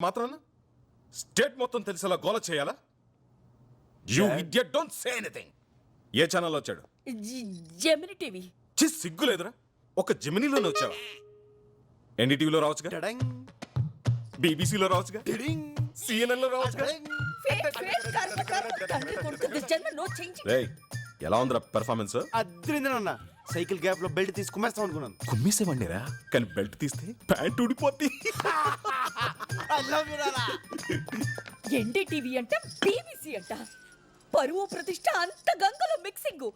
మాత్రాన స్టేట్ మొత్తం తెలిసేలా గోల చేయాలా? You idiot, don't say anything. ఏ ఛానల్ వచ్చాడు? Gemini TV. సిగ్గు లేదురా? ఒక జెమినీలోనే వచ్చావా? ఎన్డీటీవీలో రావచ్చుగా, బీబీసీలో రావచ్చుగా, CNN లో రావచ్చుగా. రేయ్, ఎలా ఉందిరా పెర్ఫార్మెన్స్? అద్రిందనన్న సైకిల్ గ్యాప్ లో బెల్ట్ తీసి కుమ్మేస్తాం అనుకున్నాను. కుమ్మేసేవాడిరా, కానీ బెల్ట్ తీస్తే ప్యాంట్ ఊడిపోద్ది. ఎన్డీటీవీ అంట, బీబీసీ అంట, పరువు ప్రతిష్ట అంత గంగలో మిక్సింగ్.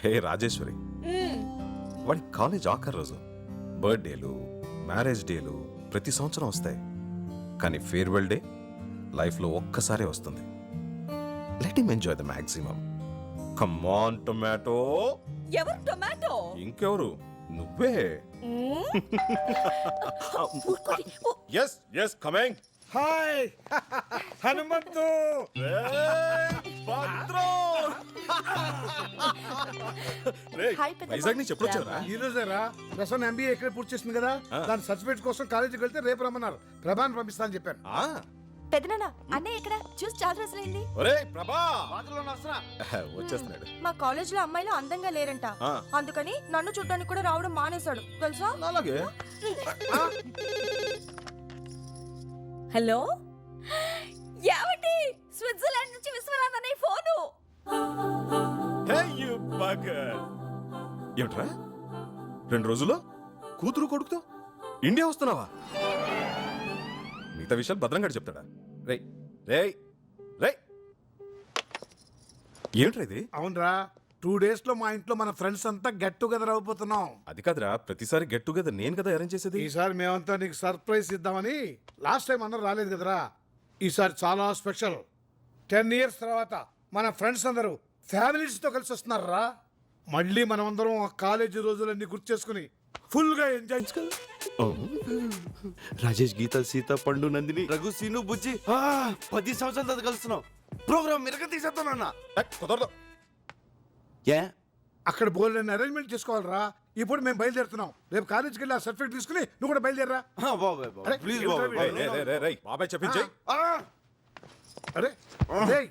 హే రాజేశ్వరి, వాడి కాలేజ్ ఆఖరి రోజు. బర్త్డేలు, మ్యారేజ్ డేలు ప్రతి సంవత్సరం వస్తాయి, కానీ ఫేర్వెల్ డే లైఫ్లో ఒక్కసారే వస్తుంది. Let him enjoy the maximum. Come on tomato. ఎవరు టొమాటో? ఇంకెవరు? నువ్వే. Yes yes coming. Hi Hanumanthu. Vizag నుంచి ఎప్పుడు వచ్చారా? ఈ రోజేరా ప్రసన్న MBA ఇక్కడ పూర్తి చేసింది కదా, దాని సర్టిఫికేట్ కోసం కాలేజీకి వెళ్తే రేపు రమ్మన్నారు. ప్రభాని పంపిస్తా అని చెప్పాను. పెదనాన్న అన్నయ్య ఎక్కడ? చూసి చాలా రోజులైంది. ఒరేయ్ ప్రభా, వచ్చేస్తున్నాడు. మా కాలేజ్ లో అమ్మాయిలు అందంగా లేరంట, అందుకని నన్ను చూడడానికి కూడా రావడం మానేశాడు తెలుసా. అలాగే. హలో, ఏమండి? స్విట్జర్లాండ్ నుంచి విశ్వనాథ్ అనే ఫోను. ఏమిట్రా 2 రోజుల్లో కూతురు కొడుకుతో ఇండియా వస్తున్నావా? మిగతా విషయాలు భద్రంగా చెప్తాడా? రేయ్ రేయ్ రేయ్, ఏమిట్రా ఇది? అవునరా, 2 days లో మా ఇంట్లో మన ఫ్రెండ్స్ అంతా గెట్ టుగెదర్ అయిపోతున్నాం. అది కాదురా, ప్రతిసారి గెట్ టుగెదర్ నేను కదా అరేంజ్ చేసేది. ఈసారి మేమంతా నీకు సర్ప్రైజ్ ఇద్దామని. లాస్ట్ టైం అందరూ రాలేదు కదరా, ఈసారి చాలా స్పెషల్. 10 years తర్వాత మన ఫ్రెండ్స్ అందరూ ఫ్యామిలీస్ తో కలిసి వస్తున్నారా. మళ్ళీ మనమందరం ఆ కాలేజీ రోజులన్నీ గుర్తు చేసుకుని ఫుల్ గా ఎంజాయ్ చేసుకో. రాజేష్, గీత, సీత, పండు, నందిని, రఘు, సీను, బుజ్జి 10 సంవత్సరాల తర్వాత కలుస్తున్నాం. ప్రోగ్రామ్ మిరగ తీసేస్తానన్న. కుదరదు. ఏ అక్కడ బోల్డెన్ అరేంజ్మెంట్ చేసుకోవాలరా. ఇప్పుడు మేము బయలుదేరుతున్నాం. రేపు కాలేజీకి వెళ్ళి ఆ సర్టిఫికేట్ తీసుకుని నువ్వు కూడా బయలుదేరరా. ప్లీజ్ బాబాయ్ చెప్పించే. అరే రేయ్,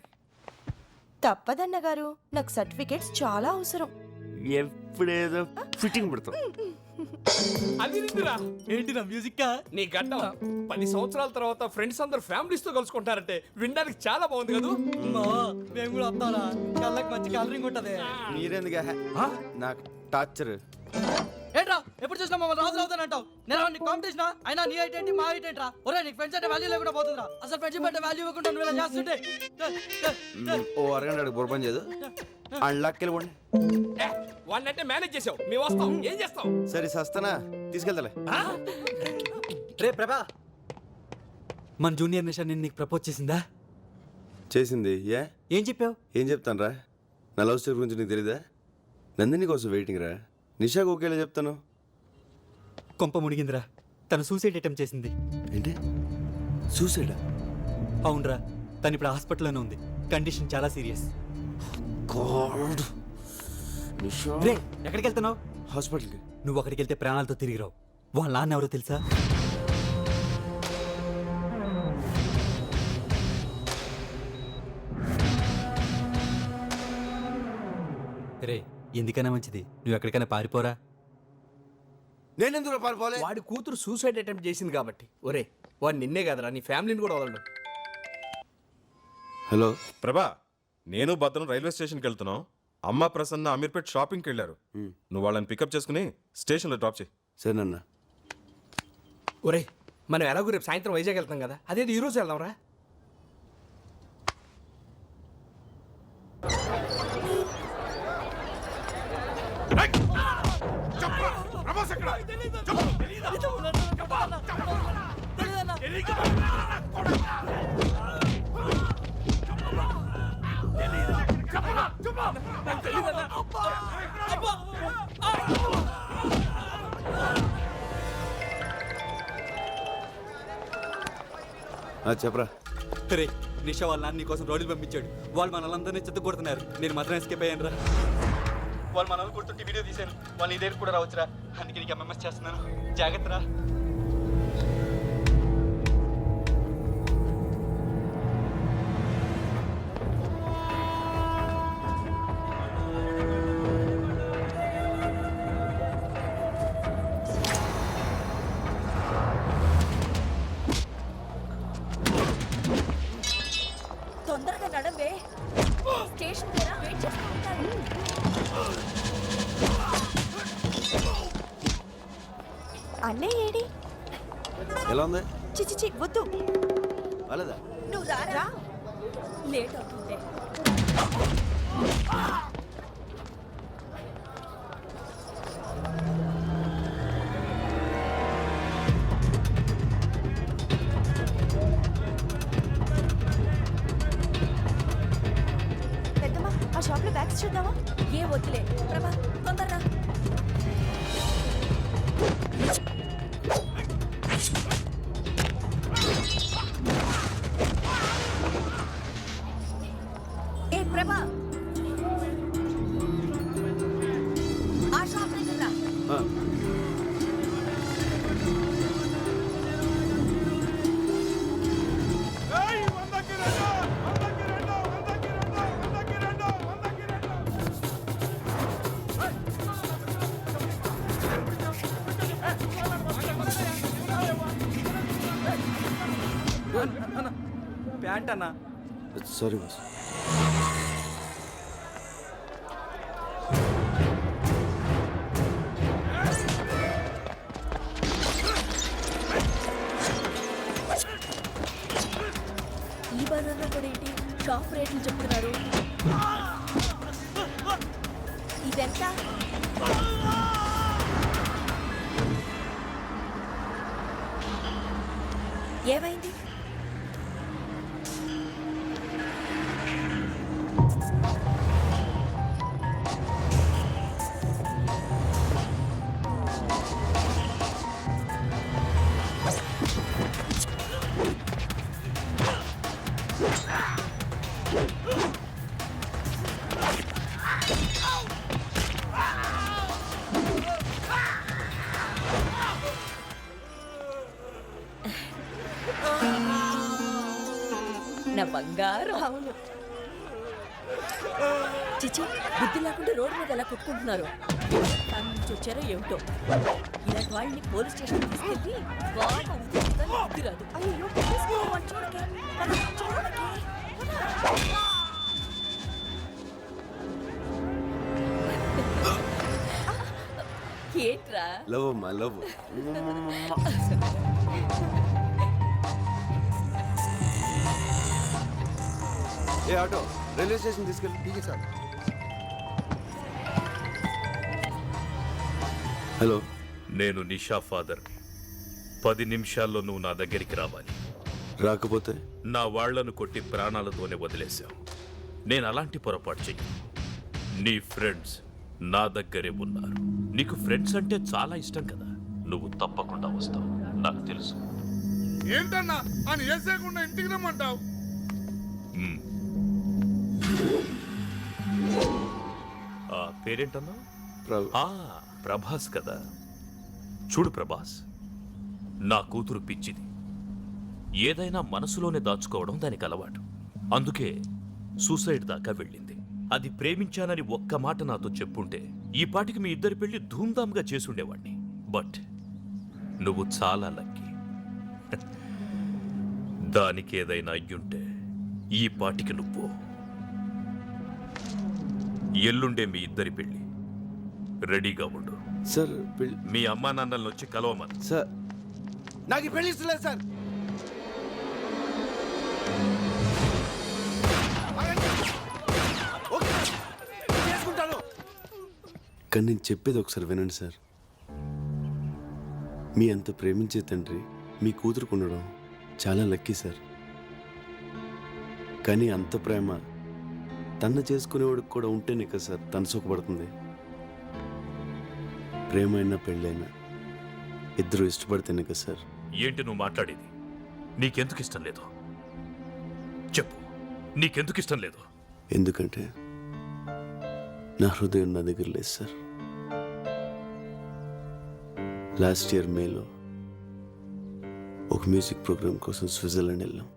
తప్పదన్న గారు, నాకు సర్టిఫికేట్స్ చాలా అవసరం. ఎప్పుడేదో ఫిట్టింగ్ పెడతాం. అదిరిందిరా. ఏంటి నా మ్యూజిక్ నీ గడ్డం 10 సంవత్సరాల తర్వాత ఫ్రెండ్స్ అందరు ఫ్యామిలీస్ తో కలుసుకుంటారంటే వినడానికి చాలా బాగుంది కదా. మేము కూడా వస్తారా, కళ్ళకి మంచి కలరింగ్ ఉంటది. మీరెందుగా నాకు టార్చర్? ఏంట్రా ఎప్పుడు చూసినా మమ్మల్ని రాజు అవుతానంటావు. నేను నీకు కాంపిటీషన్ అయినా నీ హైట్ ఏంటి, మా హైట్ ఏంట్రా? ఒరే నీకు ఫ్రెండ్స్ అంటే వాల్యూ లేకుండా పోతుందిరా. అసలు ఫ్రెండ్షిప్ అంటే వాల్యూ ఇవ్వకుండా నువ్వు ఇలా చేస్తుంటే ఓ అరగంట బుర్రపని చేయదు. అళ్ళకెళ్ళిపోండి. వాళ్ళంటే మేనేజ్ చేసావు, మేము వస్తాం. ఏం చేస్తాం? సరే సస్తానా, తీసుకెళ్తాలే. రే ప్రభా, మన జూనియర్ నిషా నేను నీకు ప్రపోజ్ చేసిందా? చేసింది. ఏం చెప్పావు? ఏం చెప్తాను రా, నా లవ్ స్టోరీ గురించి నీకు తెలీదా? నందిని కోసం వెయిటింగ్ రా. నిషాకు ఓకేలా చెప్తాను. కొంప మునిగిందిరా, తను సూసైడ్ అటెంప్ట్ చేసింది. ఏంటి సూసైడా? అవునరా, తను ఇప్పుడు హాస్పిటల్లోనే ఉంది. కండిషన్ చాలా సీరియస్. గాడ్. నిషా రే ఎక్కడికి వెళ్తున్నావు? హాస్పిటల్కి. నువ్వు అక్కడికి వెళ్తే ప్రాణాలతో తిరిగి రావు. వాళ్ళ నాన్న ఎవరో తెలుసా? రే ఎందుకైనా మంచిది నువ్వు ఎక్కడికైనా పారిపోరా. నేనెందుకు పారిపోలే? వాడి కూతురు సూసైడ్ అటెంప్ట్ చేసింది కాబట్టి. ఒరే వాడు నిన్నే కదరా, నీ ఫ్యామిలీని కూడా వదలడు. హలో ప్రభా, నేను భద్రం రైల్వే స్టేషన్కి వెళ్తున్నాం. అమ్మ ప్రసన్న అమీర్పేట్ షాపింగ్కి వెళ్ళారు. నువ్వు వాళ్ళని పికప్ చేసుకుని స్టేషన్లో డ్రాప్ చేయి. సరేనన్నా. ఒరే మనం ఎలాగో రేపు సాయంత్రం వైజాగ్ వెళ్తాం కదా, అదేది ఈ రోజు వెళ్దాం రా. చెప్పరా. రే నిషా వాళ్ళ నాన్న నీకోసం రోడ్లు పంపించాడు. వాళ్ళు మనల్ని చెత్త కొడుతున్నారు. నేను మాత్రం ఎస్కేప్ అయ్యాను రా. వాళ్ళు మనల్ని కొడుతుంటే వీడియో తీశాను. వాళ్ళు నీ దగ్గర కూడా రావచ్చురా. అందుకే నీకు MMS చేస్తున్నాను. జాగ్రత్త రా. చిచి వద్దు. అలాదా? నువ్వు రారా, లేట్ అవుతుంటే. పెద్దమ్మా ఆ షాప్ లో బ్యాగ్స్ చూద్దామా? ఏ వద్దులే ప్రభా, తొందరరా. ఏ ప్రభా, ఆ షాప్ దగ్గర రా. ఆ. ప్యాంట్ అన్నా. Sorry boss. ఈ బజార్లో కూడా ఏంటి షాప్ రేట్లు చెప్తున్నారు? ఇదెంత? ఏమైంది? నా బంగారం. అవును. చిచి, బుద్ధి లేకుండా రోడ్డు మీద ఎలా కొట్టుకుంటున్నారు? దాని నుంచి వచ్చారో ఏమిటో. ఇలాంటి వాళ్ళని పోలీస్ స్టేషన్ తీసుకెళ్ళి బాగా ఉద్యోగాలు బుద్ధి రాదు. అయ్యో పోలీసులు వాడు చూడకే. వాడు చూడకే. ఏంట్రా? లవ్ అమ్మా లవ్. ఏ ఆటో రైల్వే స్టేషన్ తీసుకెళ్ళి. ఠీక్ సార్. హలో, నేను నిషా ఫాదర్. 10 నిమిషాల్లో నువ్వు నా దగ్గరికి రావాలి. రాకపోతే? నా వాళ్లను కొట్టి ప్రాణాలతోనే వదిలేశావు. నేను అలాంటి పొరపాటు చెయ్యి. నీ ఫ్రెండ్స్ నా దగ్గరే ఉన్నారు. నీకు ఫ్రెండ్స్ అంటే చాలా ఇష్టం కదా. నువ్వు తప్పకుండా వస్తావు, నాకు తెలుసు. ఏంటన్నా అని వేసేయకుండా ఇంటికి రమ్మంటావు? ఆ పేరేంటన్నా? ప్రభు. ప్రభాస్ కదా. చూడు ప్రభాస్, నా కూతురు పిచ్చిది. ఏదైనా మనసులోనే దాచుకోవడం దానికి అలవాటు. అందుకే సూసైడ్ దాకా వెళ్ళింది. అది ప్రేమించానని ఒక్క మాట నాతో చెప్పుంటే ఈ పాటికి మీ ఇద్దరి పెళ్లి ధూమ్ధామ్గా చేసుండేవాణ్ణి. బట్ నువ్వు చాలా లక్కీ. దానికి ఏదైనా అయ్యుంటే ఈ పాటికి నువ్వు. ఎల్లుండే మీ ఇద్దరి పెళ్లి. రెడీగా ఉండు. సార్ మీ అమ్మా నాన్నలను వచ్చి కలవమని. సార్ నాకు ఈ పెళ్లి ఇష్టలేదు సార్. కానీ నేను చెప్పేది ఒకసారి వినండి సార్. మీ అంత ప్రేమించే తండ్రి మీ కూతురుకు ఉండడం చాలా లక్కీ సార్. కానీ అంత ప్రేమ తన చేసుకునేవాడికి కూడా ఉంటేనే కదా సార్ తను సుఖపడుతుంది. ప్రేమ అయినా పెళ్ళైనా ఇద్దరు ఇష్టపడితేనే కదా సార్. ఏంటి నువ్వు మాట్లాడేది? నీకెందుకు ఇష్టం లేదు చెప్పు. నీకెందుకు ఇష్టం లేదు? ఎందుకంటే నా హృదయం నా దగ్గర లేదు సార్. లాస్ట్ ఇయర్ మేలో ఒక మ్యూజిక్ ప్రోగ్రామ్ కోసం స్విట్జర్లాండ్ వెళ్ళాం.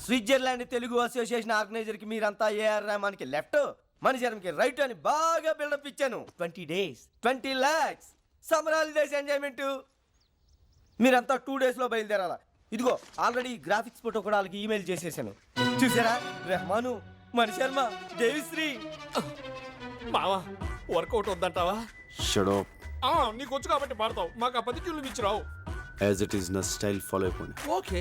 స్విట్జర్లాండ్ తెలుగు అసోసియేషన్ ఆర్గనైజర్కి మీరంతా ఏఆర్ రెహమాన్కి లెఫ్ట్, మణిశరంకి రైట్ అని బాగా బిల్డప్ ఇచ్చాను. 20 days 20 lakhs summer holidays enjoyment. మీరంతా 2 days లో బయలుదేరాలా. ఇదిగో ఆల్రెడీ గ్రాఫిక్స్ ఫోటో కూడా వాళ్ళకి ఈమెయిల్ చేసేసాను. చూసారా, రెహమాను, మణి శర్మ, దేవిశ్రీ. మావా వర్కౌట్ వద్దంటావా? షడో నీకు వచ్చు కాబట్టి పాడతావు, మాకు ఆ 10 ట్యూన్లు ఇచ్చి రావు. యాజ్ ఇట్ ఈస్ నా స్టైల్ ఫాలో అయిపోండి. ఓకే